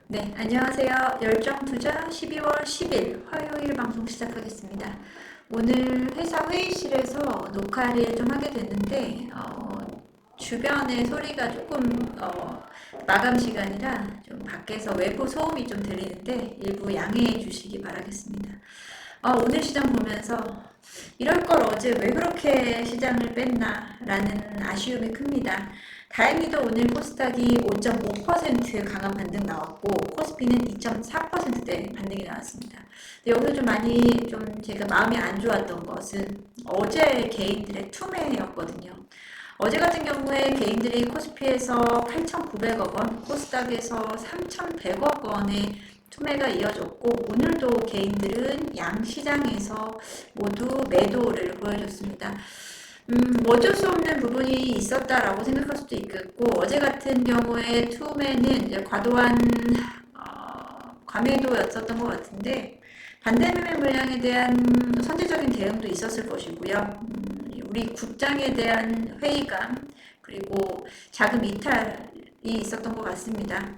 네, 안녕하세요. 열정투자 12월 10일 화요일 방송 시작하겠습니다. 오늘 회사 회의실에서 녹화를 좀 하게 됐는데, 주변에 소리가 조금, 마감 시간이라 좀 밖에서 외부 소음이 좀 들리는데 일부 양해해 주시기 바라겠습니다. 오늘 시장 보면서 이럴 걸 어제 왜 그렇게 시장을 뺐나 라는 아쉬움이 큽니다. 다행히도 오늘 코스닥이 5.5% 강한 반등 나왔고 코스피는 2.4%대 반등이 나왔습니다. 여기서 좀 많이 좀 제가 마음이 안 좋았던 것은 어제 개인들의 투매였거든요. 어제 같은 경우에 개인들이 코스피에서 8,900억 원, 코스닥에서 3,100억 원의 투매가 이어졌고 오늘도 개인들은 양시장에서 모두 매도를 보여줬습니다. 어쩔 수 없는 부분이 있었다라고 생각할 수도 있겠고 어제 같은 경우에 투매는 이제 과도한 과매도였었던 것 같은데 반대매매 물량에 대한 선제적인 대응도 있었을 것이고요. 우리 국장에 대한 회의감 그리고 자금 이탈이 있었던 것 같습니다.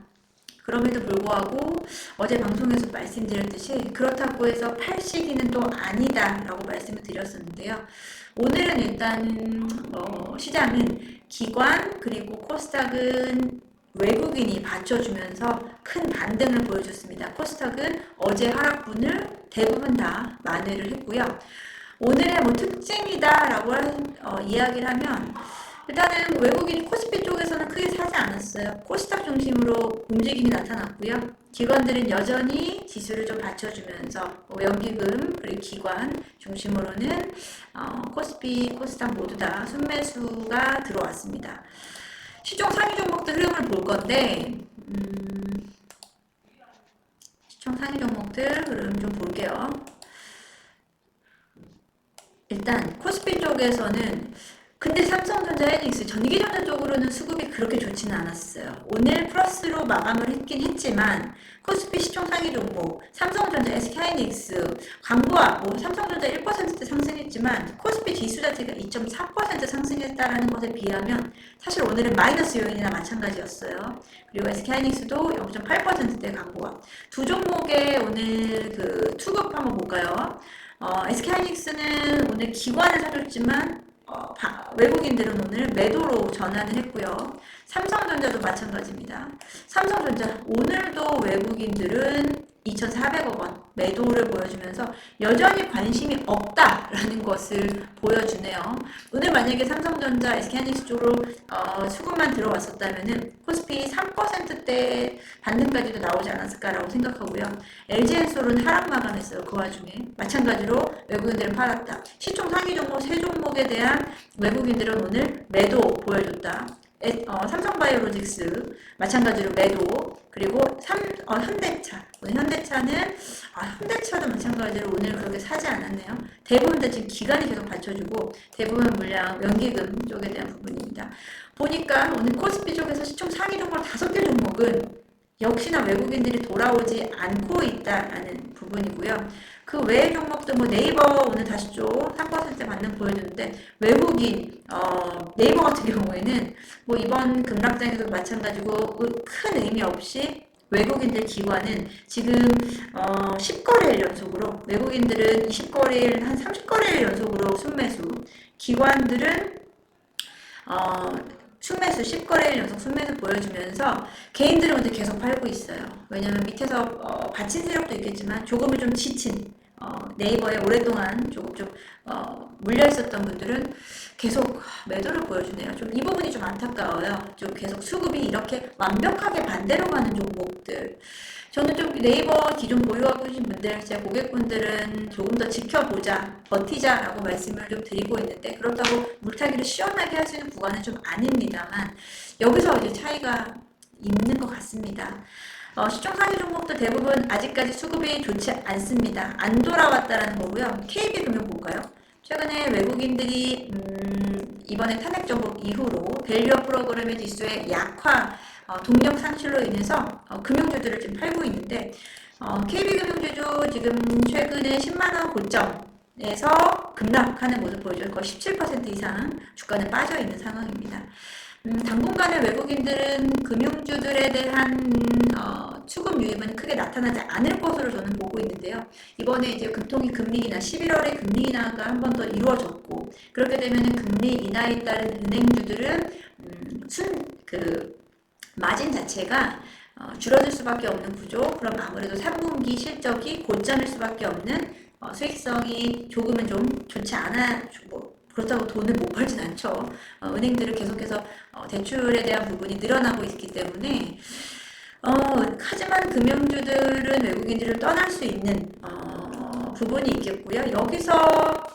그럼에도 불구하고 어제 방송에서 말씀드렸듯이 그렇다고 해서 팔 시기는 또 아니다 라고 말씀을 드렸었는데요. 오늘은 일단 시장은 기관 그리고 코스닥은 외국인이 받쳐주면서 큰 반등을 보여줬습니다. 코스닥은 어제 하락분을 대부분 다 만회를 했고요. 오늘의 특징이다라고 이야기를 하면 일단은 외국인 코스피 쪽에서는 크게 사지 않았어요. 코스닥 중심으로 움직임이 나타났고요. 기관들은 여전히 지수를 좀 받쳐주면서 연기금 그리고 기관 중심으로는 코스피, 코스닥 모두 다 순매수가 들어왔습니다. 시총 상위 종목들 흐름을 볼 건데 시총 상위 종목들 흐름 좀 볼게요. 일단 코스피 쪽에서는 근데 삼성전자, 하이닉스, 전기전자 쪽으로는 수급이 그렇게 좋지는 않았어요. 오늘 플러스로 마감을 했긴 했지만 코스피 시총 상위 종목, 삼성전자, SK하이닉스, 광고와 삼성전자 1%대 상승했지만 코스피 지수 자체가 2.4% 상승했다라는 것에 비하면 사실 오늘은 마이너스 요인이나 마찬가지였어요. 그리고 SK하이닉스도 0.8%대 광고와 두 종목의 오늘 그 투급 한번 볼까요? SK하이닉스는 오늘 기관을 사줬지만 외국인들은 오늘 매도로 전환을 했고요. 삼성전자도 마찬가지입니다. 삼성전자 오늘도 외국인들은 2,400억 원 매도를 보여주면서 여전히 관심이 없다라는 것을 보여주네요. 오늘 만약에 삼성전자, SK하이닉스 쪽으로 수급만 들어왔었다면은 코스피 3%대 반등까지도 나오지 않았을까라고 생각하고요. LG엔솔은 하락 마감했어요. 그 와중에 마찬가지로 외국인들은 팔았다. 시총 상위 종목 세 종목에 대한 외국인들은 오늘 매도 보여줬다. 삼성바이오로직스 마찬가지로 매도 그리고 현대차 오늘 현대차도 마찬가지로 오늘 그렇게 사지 않았네요. 대부분 다 지금 기간이 계속 받쳐주고 대부분 물량 연기금 쪽에 대한 부분입니다. 보니까 오늘 코스피 쪽에서 시총 상위 종목 5개 종목은 역시나 외국인들이 돌아오지 않고 있다라는 부분이고요. 그 외의 종목도 네이버 오늘 다시 좀 3% 반등 보여주는데 외국인 네이버 같은 경우에는 이번 급락장에도 마찬가지고 큰 의미 없이 외국인들 기관은 지금 10거래일 연속으로 외국인들은 20거래일 한 30거래일 연속으로 순매수 기관들은 순매수 10거래일 연속 순매수 보여주면서 개인들은 근데 계속 팔고 있어요. 왜냐면 밑에서 받친 세력도 있겠지만 조금은 좀 지친 네이버에 오랫동안 조금 좀 물려 있었던 분들은 계속 매도를 보여주네요. 좀 이 부분이 좀 안타까워요. 좀 계속 수급이 이렇게 완벽하게 반대로 가는 종목들. 저는 좀 네이버 기존 보유하고 계신 분들, 제 고객분들은 조금 더 지켜보자, 버티자라고 말씀을 좀 드리고 있는데 그렇다고 물타기를 시원하게 할 수 있는 구간은 좀 아닙니다만 여기서 이제 차이가 있는 것 같습니다. 시총 상위 종목도 대부분 아직까지 수급이 좋지 않습니다. 안 돌아왔다라는 거고요. KB금융 볼까요? 최근에 외국인들이 이번에 탄핵 정부 이후로 밸류업 프로그램의 지수의 약화, 동력 상실로 인해서 금융주들을 지금 팔고 있는데 KB금융주도 지금 최근에 10만원 고점에서 급락하는 모습 보여줘요. 거의 17% 이상 주가는 빠져있는 상황입니다. 당분간은 외국인들은 금융주들에 대한 수급 신종 유입은 크게 나타나지 않을 것으로 저는 보고 있는데요. 이번에 이제 금통위 금리 인하 11월에 금리 인하가 한 번 더 이루어졌고 그렇게 되면은 금리 인하에 따른 은행주들은 마진 자체가 줄어들 수밖에 없는 구조. 그럼 아무래도 3분기 실적이 고점일 수밖에 없는 수익성이 조금은 좀 좋지 않아. 그렇다고 돈을 못 벌진 않죠. 은행들은 계속해서 대출에 대한 부분이 늘어나고 있기 때문에 하지만 금융주들은 외국인들을 떠날 수 있는 부분이 있겠고요. 여기서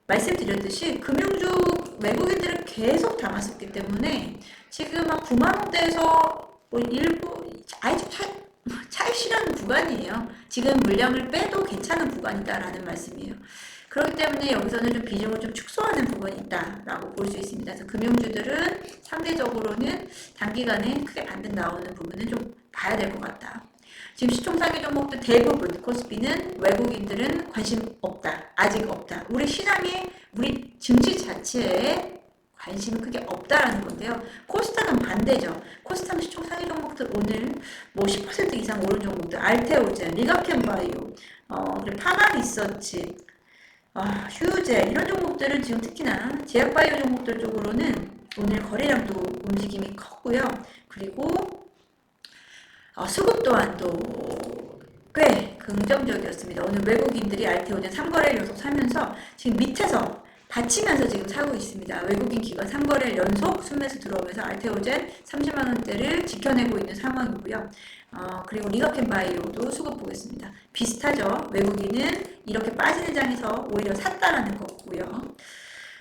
말씀드렸듯이 금융주 외국인들을 계속 담았었기 때문에 지금 막 9만 원대에서 뭐 일부 아주 차익 실현 구간이에요. 지금 물량을 빼도 괜찮은 구간이다라는 말씀이에요. 그렇기 때문에 여기서는 좀 비중을 좀 축소하는 부분이 있다라고 볼 수 있습니다. 그래서 금융주들은 상대적으로는 단기간에 크게 반등 나오는 부분은 좀 봐야 될 것 같다. 지금 시총상위 종목들 대부분 코스피는 외국인들은 관심 없다. 아직 없다. 우리 시장에 우리 증시 자체에 관심은 크게 없다라는 건데요. 코스닥은 반대죠. 코스닥 시총상위 종목들 오늘 뭐 10% 이상 오른 종목들 알테오젠, 리가켄바이오, 그리고 파마리서치, 휴제 이런 종목들은 지금 특히나 제약바이오 종목들 쪽으로는 오늘 거래량도 움직임이 컸고요. 그리고 수급 또한 또 꽤 긍정적이었습니다. 오늘 외국인들이 알테오젠 3거래를 연속 사면서 지금 밑에서 받치면서 지금 사고 있습니다. 외국인 기관 3거래를 연속 순매수 들어오면서 알테오젠 30만원대를 지켜내고 있는 상황이고요. 그리고 리가켄바이오도 수급 보겠습니다. 비슷하죠. 외국인은 이렇게 빠지는 장에서 오히려 샀다라는 거고요.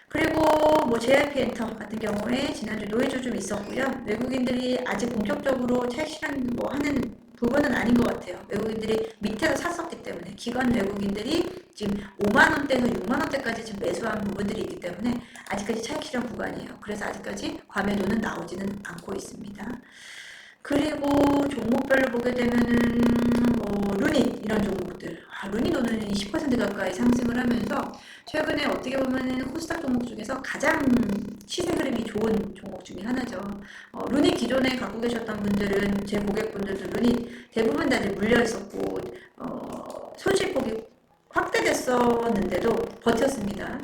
그리고 뭐 JYP엔터 같은 경우에 지난주 노이즈 좀 있었고요. 외국인들이 아직 본격적으로 차익 실현 뭐 하는 부분은 아닌 것 같아요. 외국인들이 밑에서 샀었기 때문에 기관 외국인들이 지금 5만원대에서 6만원대까지 지금 매수한 부분들이 있기 때문에 아직까지 차익 실현 구간이에요. 그래서 아직까지 과매도는 나오지는 않고 있습니다. 그리고 종목별로 보게 되면은 뭐 루닛 이런 종목들 루닛 오늘 20% 가까이 상승을 하면서 최근에 어떻게 보면은 코스닥 종목 중에서 가장 시세 흐름이 좋은 종목 중에 하나죠. 루닛 기존에 갖고 계셨던 분들은 제 고객분들도 루닛 대부분 다 이제 물려 있었고 손실폭이 확대됐었는데도 버텼습니다.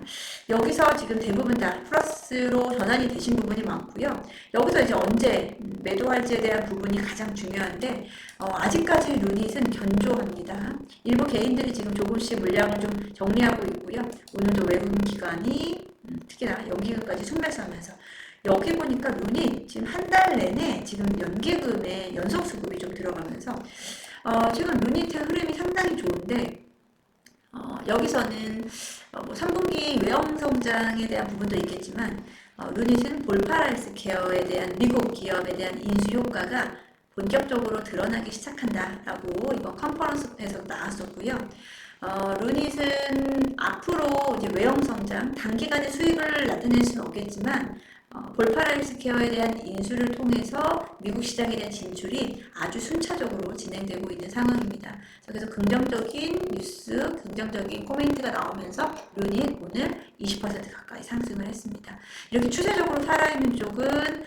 여기서 지금 대부분 다 플러스로 전환이 되신 부분이 많고요. 여기서 이제 언제 매도할지에 대한 부분이 가장 중요한데 아직까지 루닛은 견조합니다. 일부 개인들이 지금 조금씩 물량을 좀 정리하고 있고요. 오늘도 외국인 기관이 특히나 연기금까지 순매수하면서 여기 보니까 루닛 지금 한 달 내내 지금 연기금에 연속 수급이 좀 들어가면서 지금 루닛의 흐름이 상당히 좋은데 여기서는 뭐 3분기 외형 성장에 대한 부분도 있겠지만 루닛은 볼파라이스 케어에 대한 미국 기업에 대한 인수 효과가 본격적으로 드러나기 시작한다라고 이번 컨퍼런스에서 나왔었고요. 루닛은 앞으로 이제 외형 성장, 단기간에 수익을 나타낼 수는 없겠지만 볼파라이스 케어에 대한 인수를 통해서 미국 시장에 대한 진출이 아주 순차적으로 진행되고 있는 상황입니다. 그래서 긍정적인 뉴스, 긍정적인 코멘트가 나오면서 루닛 오늘 20% 가까이 상승을 했습니다. 이렇게 추세적으로 살아있는 쪽은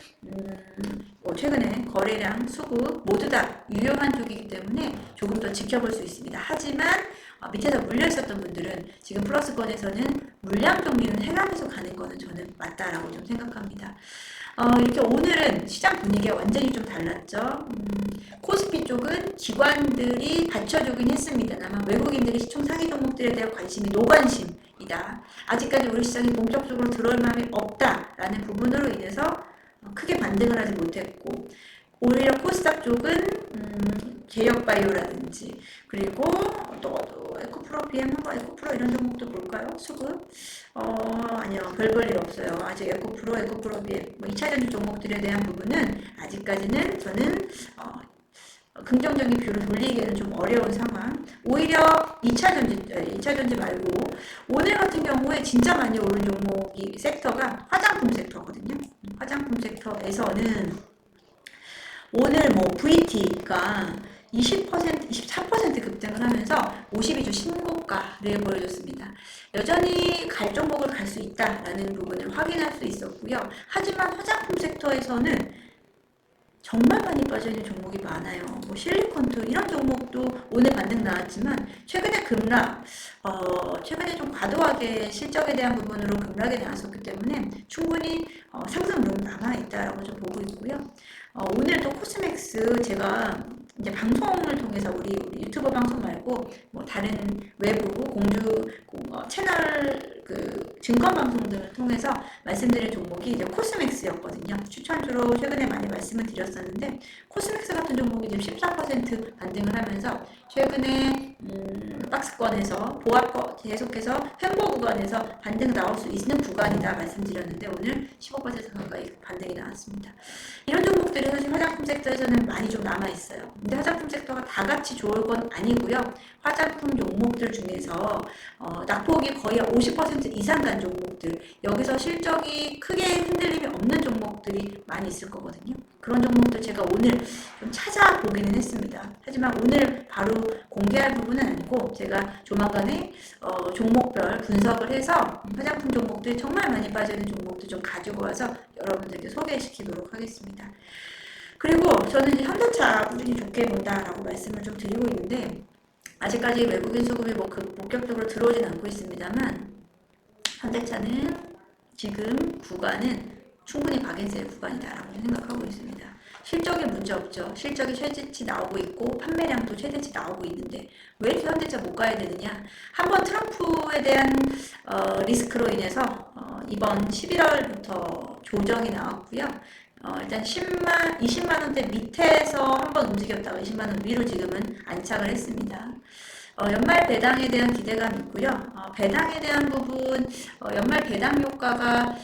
최근에 거래량, 수급 모두 다 유효한 쪽이기 때문에 조금 더 지켜볼 수 있습니다. 하지만 밑에서 물려 있었던 분들은 지금 플러스권에서는 물량 정리는 해가면서 가는 거는 저는 맞다라고 좀 생각합니다. 이렇게 오늘은 시장 분위기가 완전히 좀 달랐죠. 코스피 쪽은 기관들이 받쳐주긴 했습니다만 외국인들이 시총 상위 종목들에 대한 관심이 노관심이다. 아직까지 우리 시장이 본격적으로 들어올 마음이 없다라는 부분으로 인해서 크게 반등을 하지 못했고 오히려 코스닥 쪽은 제약바이오라든지 그리고 또 에코프로 BM 한번 에코프로 이런 종목도 볼까요? 수급? 아니요 별볼일 없어요. 아직 에코프로 BM 뭐 2차전지 종목들에 대한 부분은 아직까지는 저는 긍정적인 뷰를 돌리기에는 좀 어려운 상황. 오히려 2차전지 말고 오늘 같은 경우에 진짜 많이 오른 종목이 섹터가 화장품 섹터거든요. 화장품 섹터에서는 오늘 뭐 VT가 24% 급등을 하면서 52주 신고가를 보여줬습니다. 여전히 갈 종목을 갈 수 있다라는 부분을 확인할 수 있었고요. 하지만 화장품 섹터에서는 정말 많이 빠져있는 종목이 많아요. 뭐 실리콘투 이런 종목 종목도 오늘 반등 나왔지만 최근에 급락, 최근에 좀 과도하게 실적에 대한 부분으로 급락이 나왔었기 때문에 충분히 상승룸 남아있다라고 좀 보고 있고요. 오늘 또 코스맥스 제가 이제 방송을 통해서 우리 유튜버 방송 말고 뭐 다른 외부 채널 그 증권 방송들을 통해서 말씀드린 종목이 이제 코스맥스였거든요. 추천주로 최근에 많이 말씀을 드렸었는데 코스맥스 같은 종목이 지금 14% 반등을 하면서 최근에 박스권에서 보합권 계속해서 횡보 구간에서 반등 나올 수 있는 구간이다 말씀드렸는데 오늘 15% 가까이 반등이 나왔습니다. 이런 종목들이 사실 화장품 섹터에서는 많이 좀 남아있어요. 근데 화장품 섹터가 다 같이 좋을 건 아니고요. 화장품 종목들 중에서 낙폭이 거의 50% 이상 간 종목들, 여기서 실적이 크게 흔들림이 없는 종목들이 많이 있을 거거든요. 그런 종목들 제가 오늘 좀 찾아보기는 했습니다. 하지만 오늘 바로 공개할 부분은 아니고 제가 조만간에 종목별 분석을 해서 화장품 종목들이 정말 많이 빠지는 종목들 좀 가지고 와서 여러분들께 소개시키도록 하겠습니다. 그리고 저는 이제 현대차 꾸준히 좋게 본다라고 말씀을 좀 드리고 있는데 아직까지 외국인 수급이 뭐 본격적으로 들어오진 않고 있습니다만 현대차는 지금 구간은 충분히 박인세의 구간이다라고 생각하고 있습니다. 실적에 문제 없죠. 실적이 최대치 나오고 있고 판매량도 최대치 나오고 있는데 왜 이렇게 현대차 못 가야 되느냐. 한번 트럼프에 대한 리스크로 인해서 이번 11월부터 조정이 나왔고요. 일단 20만원대 밑에서 한번 움직였다가 20만원 위로 지금은 안착을 했습니다. 연말 배당에 대한 기대감이 있고요. 배당에 대한 부분, 연말 배당 효과가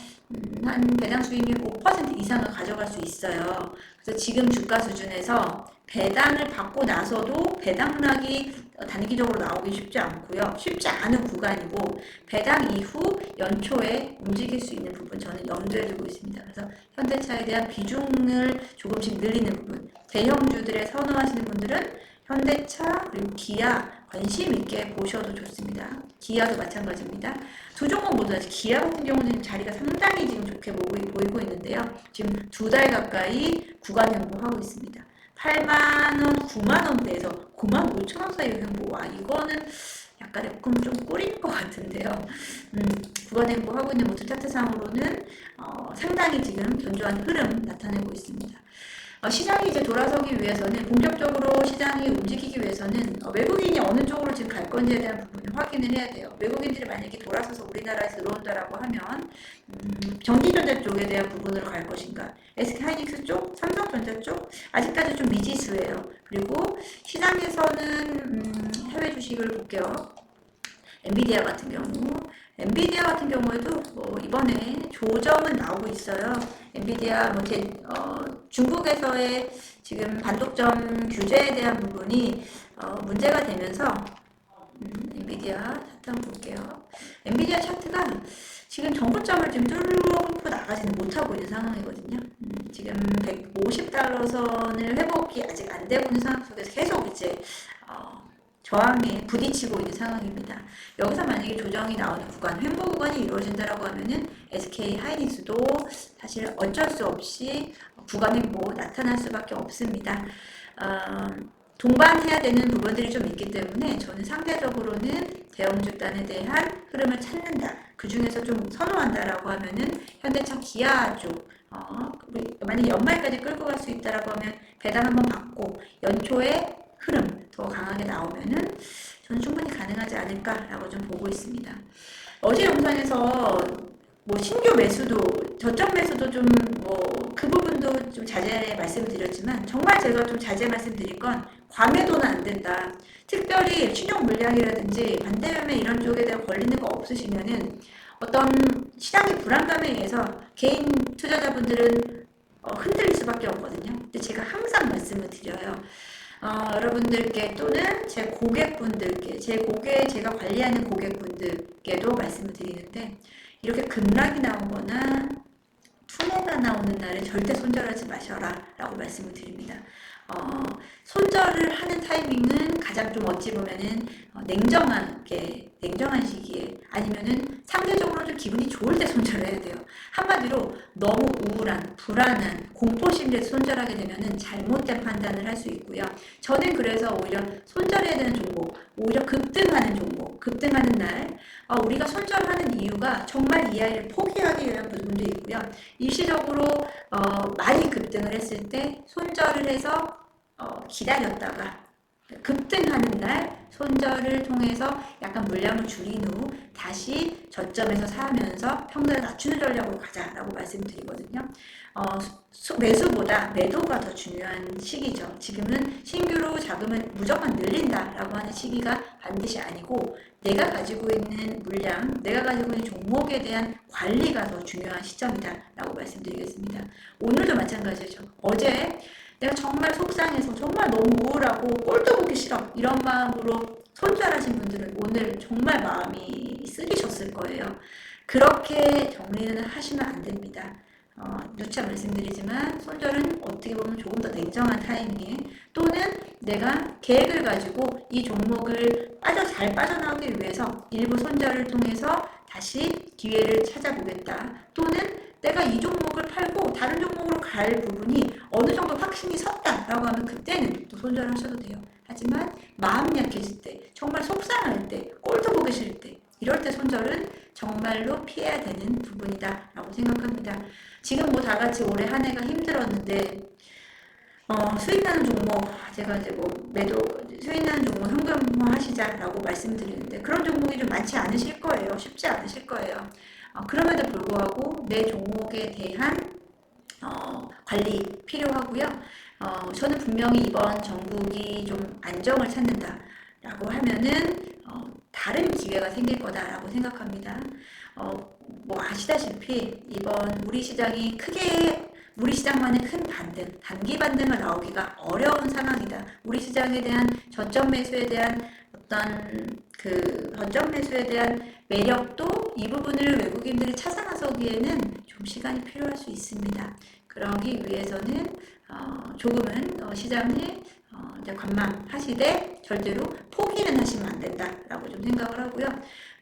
한 배당 수익률 5% 이상을 가져갈 수 있어요. 그래서 지금 주가 수준에서 배당을 받고 나서도 배당락이 단기적으로 나오기 쉽지 않고요. 쉽지 않은 구간이고 배당 이후 연초에 움직일 수 있는 부분 저는 염두에 두고 있습니다. 그래서 현대차에 대한 비중을 조금씩 늘리는 부분, 대형주들에 선호하시는 분들은 현대차 그리고 기아 관심 있게 보셔도 좋습니다. 기아도 마찬가지입니다. 두 종목 모두 다 기아 같은 경우는 자리가 상당히 지금 좋게 보이고 있는데요. 지금 2달 가까이 구간 횡보하고 있습니다. 8만원, 9만원대에서 9만 5천원 사이 횡보. 와, 이거는 약간 조금 좀 꼬린 것 같은데요. 구간 횡보하고 있는 모두 차트상으로는 상당히 지금 견조한 흐름 나타내고 있습니다. 시장이 이제 돌아서기 위해서는 본격적으로 시장이 움직이기 위해서는 외국인이 어느 쪽으로 지금 갈 건지에 대한 부분을 확인을 해야 돼요. 외국인들이 만약에 돌아서서 우리나라에 들어온다라고 하면 전기전자 쪽에 대한 부분으로 갈 것인가, SK하이닉스 쪽, 삼성전자 쪽 아직까지 좀 미지수예요. 그리고 시장에서는 해외 주식을 볼게요. 엔비디아 같은 경우에도 이번에 조정은 나오고 있어요. 엔비디아 중국에서의 지금 반독점 규제에 대한 부분이 문제가 되면서 엔비디아 차트 한번 볼게요. 엔비디아 차트가 지금 정고점을 지금 뚫고 나가지는 못하고 있는 상황이거든요. 지금 150달러 선을 회복이 아직 안 되고 있는 상황 속에서 계속 이제 저항에 부딪히고 있는 상황입니다. 여기서 만약에 조정이 나오는 구간, 횡보 구간이 이루어진다라고 하면은 SK 하이닉스도 사실 어쩔 수 없이 구간 횡보 나타날 수밖에 없습니다. 동반해야 되는 부분들이 좀 있기 때문에 저는 상대적으로는 대형주단에 대한 흐름을 찾는다. 그 중에서 좀 선호한다라고 하면은 현대차 기아 쪽, 만약에 연말까지 끌고 갈 수 있다라고 하면 배당 한번 받고 연초에 흐름 더 강하게 나오면은 저는 충분히 가능하지 않을까라고 좀 보고 있습니다. 어제 영상에서 신규 매수도, 저점 매수도 좀 그 부분도 좀 자제 말씀을 드렸지만 정말 제가 좀 자제 말씀드릴 건 과매도는 안 된다. 특별히 신용 물량이라든지 반대매매 이런 쪽에 대한 걸리는 거 없으시면은 어떤 시장의 불안감에 의해서 개인 투자자분들은 흔들릴 수밖에 없거든요. 근데 제가 항상 말씀을 드려요. 여러분들께 또는 제 고객분들께, 제가 관리하는 고객분들께도 말씀을 드리는데 이렇게 급락이 나오거나 투매가 나오는 날에 절대 손절하지 마셔라 라고 말씀을 드립니다. 손절을 하는 타이밍은 가장 좀 어찌 보면은 냉정한 시기에 아니면은 상대적으로 좀 기분이 좋을 때 손절을 해야 돼요. 한마디로 너무 우울한, 불안한, 공포심에서 손절하게 되면은 잘못된 판단을 할 수 있고요. 저는 그래서 오히려 손절해야 되는 종목, 오히려 급등하는 종목, 급등하는 날 우리가 손절하는 이유가 정말 이 아이를 포기하기 위한 부분도 있고요. 일시적으로 많이 급등을 했을 때 손절을 해서 기다렸다가 급등하는 날 손절을 통해서 약간 물량을 줄인 후 다시 저점에서 사면서 평소에 낮추는 전략으로 가자라고 말씀드리거든요. 매수보다 매도가 더 중요한 시기죠. 지금은 신규로 자금을 무조건 늘린다라고 하는 시기가 반드시 아니고 내가 가지고 있는 물량, 내가 가지고 있는 종목에 대한 관리가 더 중요한 시점이다라고 말씀드리겠습니다. 오늘도 마찬가지죠. 어제 내가 정말 속상해서 정말 너무 우울하고 꼴도 보기 싫어 이런 마음으로 손절하신 분들은 오늘 정말 마음이 쓰리셨을 거예요. 그렇게 정리는 하시면 안 됩니다. 누차 말씀드리지만 손절은 어떻게 보면 조금 더 냉정한 타이밍에 또는 내가 계획을 가지고 이 종목을 잘 빠져나오기 위해서 일부 손절을 통해서 다시 기회를 찾아보겠다. 또는 내가 이 종목을 팔고 다른 종목으로 갈 부분이 어느 정도 확신이 섰다라고 하면 그때는 또 손절을 하셔도 돼요. 하지만 마음 약해질 때, 정말 속상할 때, 꼴도 보기 싫을 때 이럴 때 손절은 정말로 피해야 되는 부분이다 라고 생각합니다. 지금 뭐 다 같이 올해 한 해가 힘들었는데 수익 나는 종목 제가 이제 뭐 수익 나는 종목 현금화 하시자라고 말씀드리는데 그런 종목이 좀 많지 않으실 거예요. 쉽지 않으실 거예요. 그럼에도 불구하고 내 종목에 대한 관리 필요하고요. 저는 분명히 이번 전국이 좀 안정을 찾는다라고 하면은 다른 기회가 생길 거다라고 생각합니다. 뭐 아시다시피 이번 우리 시장이 우리 시장만의 큰 반등, 단기 반등을 나오기가 어려운 상황이다. 우리 시장에 대한 저점 매수에 대한 저점 매수에 대한 매력도 이 부분을 외국인들이 찾아 나서기에는 좀 시간이 필요할 수 있습니다. 그러기 위해서는 조금은 시장을 이제 관망하시되 절대로 포기는 하시면 안 된다라고 좀 생각을 하고요.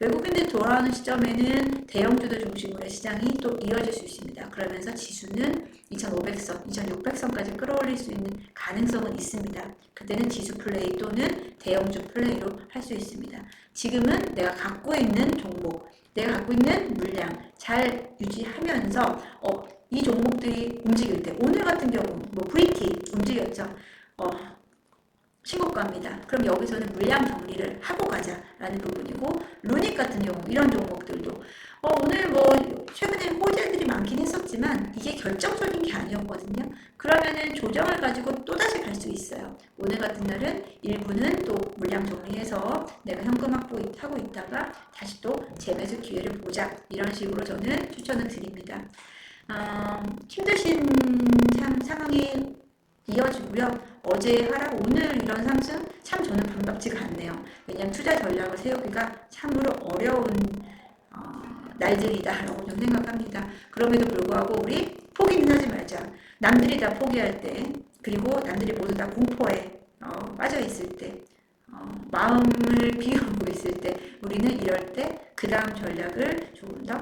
외국인들이 돌아오는 시점에는 대형주들 중심으로 시장이 또 이어질 수 있습니다. 그러면서 지수는 2500선, 2600선까지 끌어올릴 수 있는 가능성은 있습니다. 그때는 지수 플레이 또는 대형주 플레이로 할 수 있습니다. 지금은 내가 갖고 있는 종목, 내가 갖고 있는 물량 잘 유지하면서 이 종목들이 움직일 때 오늘 같은 경우 뭐 VT 움직였죠. 신고가입니다. 그럼 여기서는 물량 정리를 하고 가자라는 부분이고 루닉 같은 경우 이런 종목들도 오늘 뭐 최근에 호재들이 많긴 했었지만 이게 결정적인 게 아니었거든요. 그러면은 조정을 가지고 또다시 갈 수 있어요. 오늘 같은 날은 일부는 또 물량 정리해서 내가 현금 확보하고 있다가 다시 또 재매수 기회를 보자 이런 식으로 저는 추천을 드립니다. 힘드신 상황이 이어지고요. 어제 하락, 오늘 이런 상승 참 저는 반갑지가 않네요. 왜냐하면 투자 전략을 세우기가 참으로 어려운 날들이다라고 좀 생각합니다. 그럼에도 불구하고 우리 포기는 하지 말자. 남들이 다 포기할 때 그리고 남들이 모두 다 공포에 빠져 있을 때 마음을 비우고 있을 때 우리는 이럴 때 그 다음 전략을 조금 더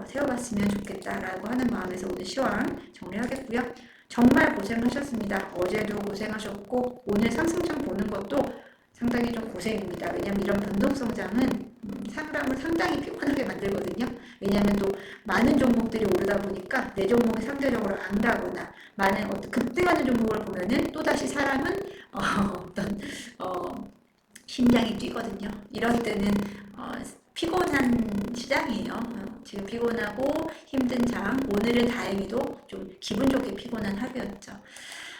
세워봤으면 좋겠다라고 하는 마음에서 오늘 시황 정리하겠고요. 정말 고생하셨습니다. 어제도 고생하셨고 오늘 상승장 보는 것도 상당히 좀 고생입니다. 왜냐하면 이런 변동성장은 사람을 상당히 피곤하게 만들거든요. 왜냐하면 또 많은 종목들이 오르다 보니까 내 종목이 상대적으로 안 가거나 많은 급등하는 종목을 보면은 또다시 사람은 심장이 뛰거든요. 이럴 때는 피곤한 시장이에요. 지금 피곤하고 힘든 장, 오늘은 다행히도 좀 기분 좋게 피곤한 하루였죠.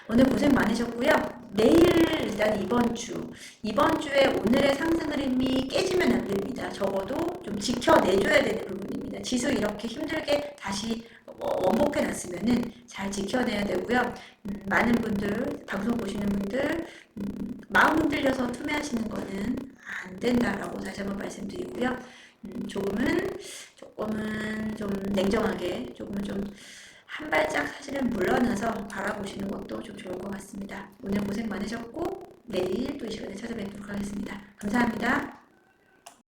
오늘 고생 많으셨고요. 내일 일단 이번 주에 오늘의 상승 흐름이 깨지면 안 됩니다. 적어도 좀 지켜내줘야 되는 부분입니다. 지수 이렇게 힘들게 다시 원복해 놨으면은 잘 지켜내야 되고요. 많은 분들, 방송 보시는 분들, 마음 흔들려서 투매하시는 거는 안 된다라고 다시 한번 말씀드리고요. 조금은 좀 냉정하게, 조금은 좀 한 발짝 사실은 물러나서 바라보시는 것도 좀 좋을 것 같습니다. 오늘 고생 많으셨고 내일 또 이 시간에 찾아뵙도록 하겠습니다. 감사합니다.